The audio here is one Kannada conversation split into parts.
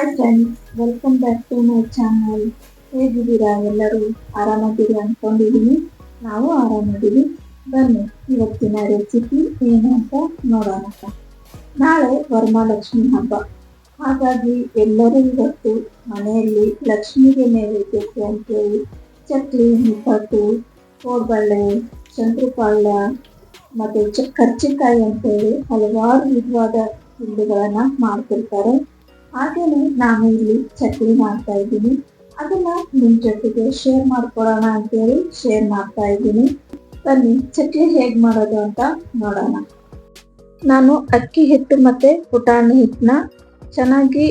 Hi friends, welcome back to my channel. ಹೇಗಿದ್ದೀರಾ? ಎಲ್ಲರೂ ಆರಾಮಾಗಿರಿ ಅಂದ್ಕೊಂಡಿದ್ದೀನಿ. ನಾವು ಆರಾಮಾಗಿದ್ದೀವಿ. ಬನ್ನಿ ಇವತ್ತಿನ ರೆಸಿಪಿ ಏನು ಅಂತ ನೋಡೋಣ. ನಾಳೆ ವರಮಹಾಲಕ್ಷ್ಮಿ ಹಬ್ಬ, ಹಾಗಾಗಿ ಎಲ್ಲರೂ ಇವತ್ತು ಮನೆಯಲ್ಲಿ ಲಕ್ಷ್ಮಿಗೆ ನೈವೇದ್ಯಕ್ಕೆ ಅಂತೇಳಿ ಚಕ್ಲಿ, ನಿಪ್ಪಟ್ಟು, ಕೋಡ್ಬಳ್ಳೆ, ಶಂಕರಪಾಳ್ಯ ಮತ್ತು ಕರ್ಚಿಕಾಯಿ ಅಂತೇಳಿ ಹಲವಾರು ವಿಧವಾದ ತಿಂಡಿಗಳನ್ನ ಮಾಡ್ತಿರ್ತಾರೆ. ಹಾಗೇನೆ ನಾನು ಇಲ್ಲಿ ಚಕ್ಲಿ ಮಾಡ್ತಾ ಇದ್ದೀನಿ. ಅದನ್ನ ನಿಮ್ ಜೊತೆಗೆ ಶೇರ್ ಮಾಡ್ಕೊಳ್ಳೋಣ ಅಂತೇಳಿ ಶೇರ್ ಮಾಡ್ತಾ ಇದ್ದೀನಿ. ಬನ್ನಿ ಚಕ್ಲಿ ಹೇಗ್ ಮಾಡೋದು ಅಂತ ನೋಡೋಣ. ನಾನು ಅಕ್ಕಿ ಹಿಟ್ಟು ಮತ್ತೆ ಪುಟಾಣಿ ಹಿಟ್ಟನ್ನ ಚೆನ್ನಾಗಿ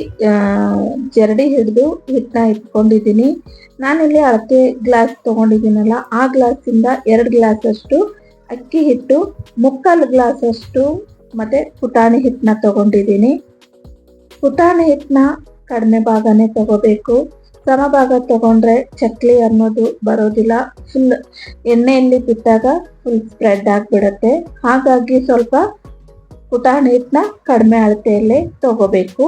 ಜರಡಿ ಹಿಡಿದು ಹಿಟ್ಟನ್ನ ಇಟ್ಕೊಂಡಿದ್ದೀನಿ. ನಾನಿಲ್ಲಿ ಅಳತೆ ಗ್ಲಾಸ್ ತಗೊಂಡಿದ್ದೀನಲ್ಲ, ಆ ಗ್ಲಾಸಿಂದ 2 ಗ್ಲಾಸ್ ಅಷ್ಟು ಅಕ್ಕಿ ಹಿಟ್ಟು, 3/4 ಗ್ಲಾಸ್ ಅಷ್ಟು ಮತ್ತೆ ಪುಟಾಣಿ ಹಿಟ್ಟನ್ನ ತಗೊಂಡಿದ್ದೀನಿ. ಪುಟಾಣಿ ಹಿಟ್ಟನ್ನ ಕಡಿಮೆ ಭಾಗನೇ ತಗೋಬೇಕು. ಸಮ ಭಾಗ ತಗೊಂಡ್ರೆ ಚಕ್ಲಿ ಅನ್ನೋದು ಬರೋದಿಲ್ಲ. ಫುಲ್ ಎಣ್ಣೆಯಲ್ಲಿ ಬಿಟ್ಟಾಗ ಫುಲ್ ಸ್ಪ್ರೆಡ್ ಆಗಿಬಿಡುತ್ತೆ. ಹಾಗಾಗಿ ಸ್ವಲ್ಪ ಪುಟಾಣಿ ಹಿಟ್ಟನ್ನ ಕಡಿಮೆ ಅಳತೆಯಲ್ಲೇ ತಗೋಬೇಕು.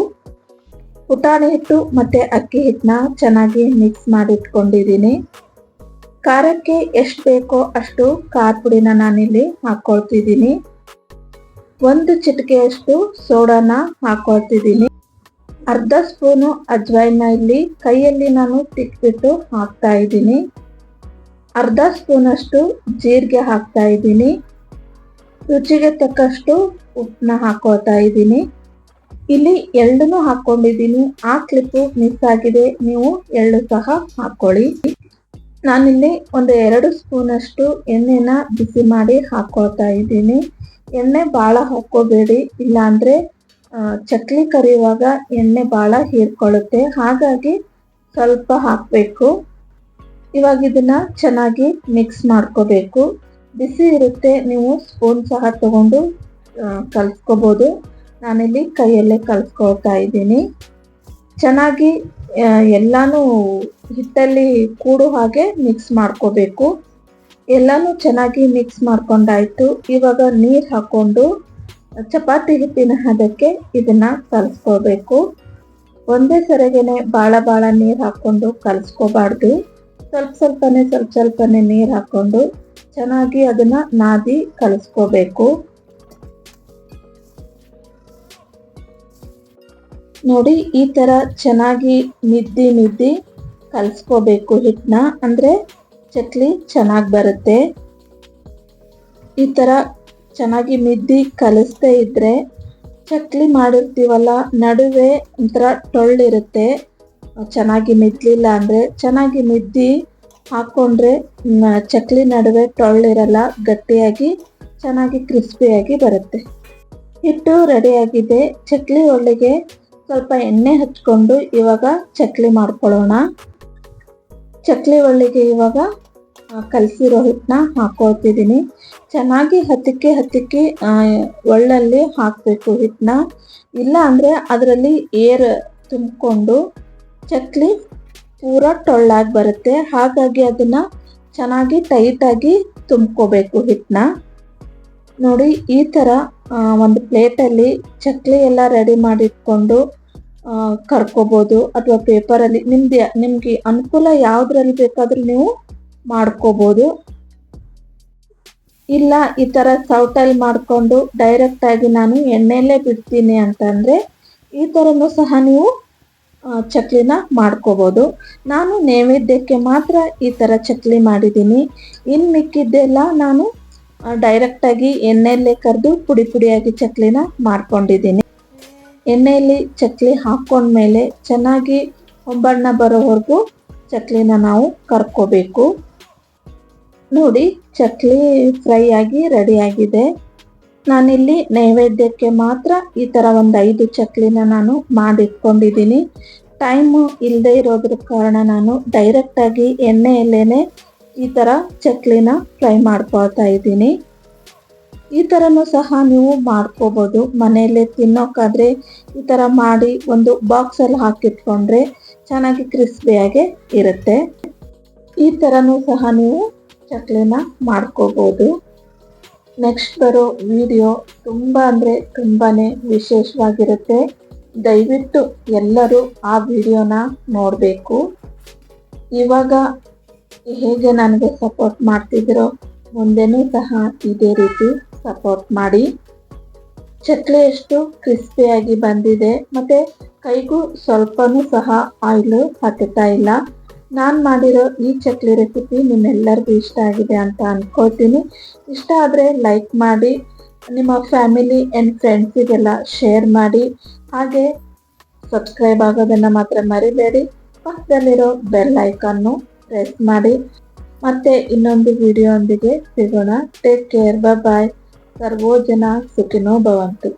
ಪುಟಾಣಿ ಹಿಟ್ಟು ಮತ್ತೆ ಅಕ್ಕಿ ಹಿಟ್ಟನ್ನ ಚೆನ್ನಾಗಿ ಮಿಕ್ಸ್ ಮಾಡಿ ಇಟ್ಕೊಂಡಿದ್ದೀನಿ. ಖಾರಕ್ಕೆ ಎಷ್ಟು ಬೇಕೋ ಅಷ್ಟು ಖಾರ ಪುಡಿನ ನಾನಿಲ್ಲಿ ಹಾಕೊಳ್ತಿದ್ದೀನಿ. 1 ಚಿಟಿಕೆಯಷ್ಟು ಸೋಡಾನ ಹಾಕೊಳ್ತಿದ್ದೀನಿ. ಅರ್ಧ ಸ್ಪೂನು ಅಜ್ವೈನ ಇಲ್ಲಿ ಕೈಯಲ್ಲಿ ನಾನು ತಿಕ್ಬಿಟ್ಟು ಹಾಕ್ತಾ ಇದ್ದೀನಿ. ಅರ್ಧ ಸ್ಪೂನ್ ಅಷ್ಟು ಜೀರಿಗೆ ಹಾಕ್ತಾ ಇದ್ದೀನಿ. ರುಚಿಗೆ ತಕ್ಕಷ್ಟು ಉಪ್ಪನ್ನ ಹಾಕೋತಾ ಇದ್ದೀನಿ. ಇಲ್ಲಿ ಎಳ್ಳನ್ನು ಹಾಕೊಂಡಿದ್ದೀನಿ. ಆ ಕ್ಲಿಪ್ಪು ಮಿಸ್ ಆಗಿದೆ, ನೀವು ಎಳ್ಳು ಸಹ ಹಾಕೊಳ್ಳಿ. ನಾನಿಲ್ಲಿ 2 ಸ್ಪೂನ್ ಅಷ್ಟು ಎಣ್ಣೆನ ಬಿಸಿ ಮಾಡಿ ಹಾಕೋತಾ ಇದ್ದೀನಿ. ಎಣ್ಣೆ ಭಾಳ ಹಾಕೋಬೇಡಿ, ಇಲ್ಲಾಂದ್ರೆ ಚಕ್ಲಿ ಕರಿಯುವಾಗ ಎಣ್ಣೆ ಭಾಳ ಹೀರ್ಕೊಳ್ಳುತ್ತೆ. ಹಾಗಾಗಿ ಸ್ವಲ್ಪ ಹಾಕಬೇಕು. ಇವಾಗ ಇದನ್ನ ಚೆನ್ನಾಗಿ ಮಿಕ್ಸ್ ಮಾಡ್ಕೋಬೇಕು. ಬಿಸಿ ಇರುತ್ತೆ, ನೀವು ಸ್ಪೂನ್ ಸಹ ತಗೊಂಡು ಕಲಿಸ್ಕೋಬೋದು. ನಾನಿಲ್ಲಿ ಕೈಯಲ್ಲೇ ಕಲಿಸ್ಕೊಳ್ತಾ ಇದ್ದೀನಿ. ಚೆನ್ನಾಗಿ ಎಲ್ಲಾನು ಹಿಟ್ಟಲ್ಲಿ ಕೂಡು ಹಾಗೆ ಮಿಕ್ಸ್ ಮಾಡ್ಕೋಬೇಕು. ಎಲ್ಲಾನು ಚೆನ್ನಾಗಿ ಮಿಕ್ಸ್ ಮಾಡ್ಕೊಂಡಾಯ್ತು. ಇವಾಗ ನೀರು ಹಾಕೊಂಡು ಚಪಾತಿ ಹಿಟ್ಟಿನ ಹದಕ್ಕೆ ಇದನ್ನ ಕಲಿಸ್ಕೋಬೇಕು. ಒಂದೇ ಸರಿಗೆನೆ ಭಾಳ ನೀರು ಹಾಕೊಂಡು ಕಲಿಸ್ಕೋಬಾರ್ದು. ಸ್ವಲ್ಪನೇ ನೀರು ಹಾಕೊಂಡು ಚೆನ್ನಾಗಿ ಅದನ್ನ ನಾದಿ ಕಲಿಸ್ಕೋಬೇಕು. ನೋಡಿ, ಈ ತರ ಚೆನ್ನಾಗಿ ಮಿದ್ದಿ ಕಲಿಸ್ಕೋಬೇಕು ಹಿಟ್ಟನ್ನ, ಅಂದ್ರೆ ಚಕ್ಲಿ ಚೆನ್ನಾಗಿ ಬರುತ್ತೆ. ಈ ತರ ಚೆನ್ನಾಗಿ ಮಿದ್ದಿ ಕಲಿಸ್ದೇ ಇದ್ರೆ ಚಕ್ಲಿ ಮಾಡಿರ್ತೀವಲ್ಲ, ನಡುವೆ ಒಂಥರ ಟೊಳ್ಳಿರುತ್ತೆ. ಚೆನ್ನಾಗಿ ಮಿದ್ಲಿಲ್ಲ ಅಂದ್ರೆ, ಚೆನ್ನಾಗಿ ಮಿದ್ದಿ ಹಾಕೊಂಡ್ರೆ ಚಕ್ಲಿ ನಡುವೆ ಟೊಳ್ಳಿರಲ್ಲ, ಗಟ್ಟಿಯಾಗಿ ಚೆನ್ನಾಗಿ ಕ್ರಿಸ್ಪಿಯಾಗಿ ಬರುತ್ತೆ. ಹಿಟ್ಟು ರೆಡಿಯಾಗಿದೆ. ಚಕ್ಲಿ ಒಳ್ಳೆಗೆ ಸ್ವಲ್ಪ ಎಣ್ಣೆ ಹಚ್ಕೊಂಡು ಇವಾಗ ಚಕ್ಲಿ ಮಾಡ್ಕೊಳ್ಳೋಣ. ಚಕ್ಲಿ ಒಳ್ಳೆಗೆ ಇವಾಗ ಕಲಸಿರೋ ಹಿಟ್ಟನ್ನ ಹಾಕೊಳ್ತಿದ್ದೀನಿ. ಚೆನ್ನಾಗಿ ಹತ್ತಿಕ್ಕೆ ಒಳ್ಳಲ್ಲಿ ಹಾಕಬೇಕು ಹಿಟ್ಟನ್ನ. ಇಲ್ಲ ಅಂದರೆ ಅದರಲ್ಲಿ ಏರ್ ತುಂಬಿಕೊಂಡು ಚಕ್ಲಿ ಪೂರ ಟೊಳ್ಳಾಗಿ ಬರುತ್ತೆ. ಹಾಗಾಗಿ ಅದನ್ನು ಚೆನ್ನಾಗಿ ಟೈಟಾಗಿ ತುಂಬ್ಕೋಬೇಕು ಹಿಟ್ಟನ್ನ. ನೋಡಿ, ಈ ಥರ ಒಂದು ಪ್ಲೇಟಲ್ಲಿ ಚಕ್ಲಿ ಎಲ್ಲ ರೆಡಿ ಮಾಡಿಟ್ಕೊಂಡು ಕರ್ಕೋಬೋದು, ಅಥವಾ ಪೇಪರಲ್ಲಿ ನಿಮಗೆ ಅನುಕೂಲ ಯಾವುದ್ರಲ್ಲಿ ಬೇಕಾದರೂ ನೀವು ಮಾಡ್ಕೋಬೋದು. ಇಲ್ಲ ಈ ಥರ ಸೌಟಲ್ಲಿ ಮಾಡಿಕೊಂಡು ಡೈರೆಕ್ಟಾಗಿ ನಾನು ಎಣ್ಣೆಯಲ್ಲೇ ಬಿಡ್ತೀನಿ ಅಂತಂದರೆ ಈ ಥರನೂ ಸಹ ನೀವು ಚಕ್ಲಿನ ಮಾಡ್ಕೋಬೋದು. ನಾನು ನೈವೇದ್ಯಕ್ಕೆ ಮಾತ್ರ ಈ ಥರ ಚಕ್ಲಿ ಮಾಡಿದ್ದೀನಿ. ಇನ್ನು ಮಿಕ್ಕಿದ್ದೆಲ್ಲ ನಾನು ಡೈರೆಕ್ಟಾಗಿ ಎಣ್ಣೆಯಲ್ಲೇ ಕರೆದು ಪುಡಿಯಾಗಿ ಚಕ್ಲಿನ ಮಾಡ್ಕೊಂಡಿದ್ದೀನಿ. ಎಣ್ಣೆಯಲ್ಲಿ ಚಕ್ಲಿ ಹಾಕ್ಕೊಂಡ್ಮೇಲೆ ಚೆನ್ನಾಗಿ ಹೊಂಬಣ್ಣ ಬರೋವರೆಗೂ ಚಕ್ಲಿನ ನಾವು ಕರ್ಕೋಬೇಕು. ನೋಡಿ, ಚಕ್ಲಿ ಫ್ರೈ ಆಗಿ ರೆಡಿಯಾಗಿದೆ. ನಾನಿಲ್ಲಿ ನೈವೇದ್ಯಕ್ಕೆ ಮಾತ್ರ ಈ ಥರ ಒಂದು 5 ಚಕ್ಲಿನ ನಾನು ಮಾಡಿಟ್ಕೊಂಡಿದ್ದೀನಿ. ಟೈಮು ಇಲ್ಲದೆ ಇರೋದ್ರ ಕಾರಣ ನಾನು ಡೈರೆಕ್ಟಾಗಿ ಎಣ್ಣೆಯಲ್ಲೇ ಈ ಥರ ಚಕ್ಲಿನ ಫ್ರೈ ಮಾಡ್ಕೊಳ್ತಾ ಇದ್ದೀನಿ. ಈ ಥರನೂ ಸಹ ನೀವು ಮಾಡ್ಕೋಬೋದು. ಮನೆಯಲ್ಲೇ ತಿನ್ನೋಕ್ಕಾದ್ರೆ ಈ ಥರ ಮಾಡಿ ಒಂದು ಬಾಕ್ಸಲ್ಲಿ ಹಾಕಿಟ್ಕೊಂಡ್ರೆ ಚೆನ್ನಾಗಿ ಕ್ರಿಸ್ಪಿಯಾಗೆ ಇರುತ್ತೆ. ಈ ಥರನೂ ಸಹ ನೀವು ಚಕ್ಲಿನ ಮಾಡ್ಕೋಬೋದು. ನೆಕ್ಸ್ಟ್ ಬರೋ ವಿಡಿಯೋ ತುಂಬ ಅಂದರೆ ತುಂಬಾ ವಿಶೇಷವಾಗಿರುತ್ತೆ. ದಯವಿಟ್ಟು ಎಲ್ಲರೂ ಆ ವಿಡಿಯೋನ ನೋಡಬೇಕು. ಇವಾಗ ಹೇಗೆ ನನಗೆ ಸಪೋರ್ಟ್ ಮಾಡ್ತಿದ್ದೀರೋ ಮುಂದೆನೂ ಸಹ ಇದೇ ರೀತಿ ಸಪೋರ್ಟ್ ಮಾಡಿ. ಚಕ್ಲಿ ಎಷ್ಟು ಕ್ರಿಸ್ಪಿಯಾಗಿ ಬಂದಿದೆ ಮತ್ತು ಕೈಗೂ ಸ್ವಲ್ಪನೂ ಸಹ ಆಯಿಲು ಹತ್ತುತ್ತಾ ಇಲ್ಲ. ನಾನು ಮಾಡಿರೋ ಈ ಚಕ್ಲಿ ರೆಸಿಪಿ ನಿಮ್ಮೆಲ್ಲರಿಗೂ ಇಷ್ಟ ಆಗಿದೆ ಅಂತ ಅಂದ್ಕೊಳ್ತೀನಿ. ಇಷ್ಟ ಆದರೆ ಲೈಕ್ ಮಾಡಿ, ನಿಮ್ಮ ಫ್ಯಾಮಿಲಿ ಆ್ಯಂಡ್ ಫ್ರೆಂಡ್ಸಿಗೆಲ್ಲ ಶೇರ್ ಮಾಡಿ, ಹಾಗೆ ಸಬ್ಸ್ಕ್ರೈಬ್ ಆಗೋದನ್ನು ಮಾತ್ರ ಮರಿಬೇಡಿ. ಪಕ್ಕದಲ್ಲಿರೋ ಬೆಲ್ ಐಕಾನ್ನು ಪ್ರೆಸ್ ಮಾಡಿ. ಮತ್ತೆ ಇನ್ನೊಂದು ವಿಡಿಯೋ ಒಂದಿಗೆ ಸಿಗೋಣ. ಟೇಕ್ ಕೇರ್, ಬಾಯ್. ಸರ್ವೋ ಜನ ಸುಖಿನೋ ಭವಂತು.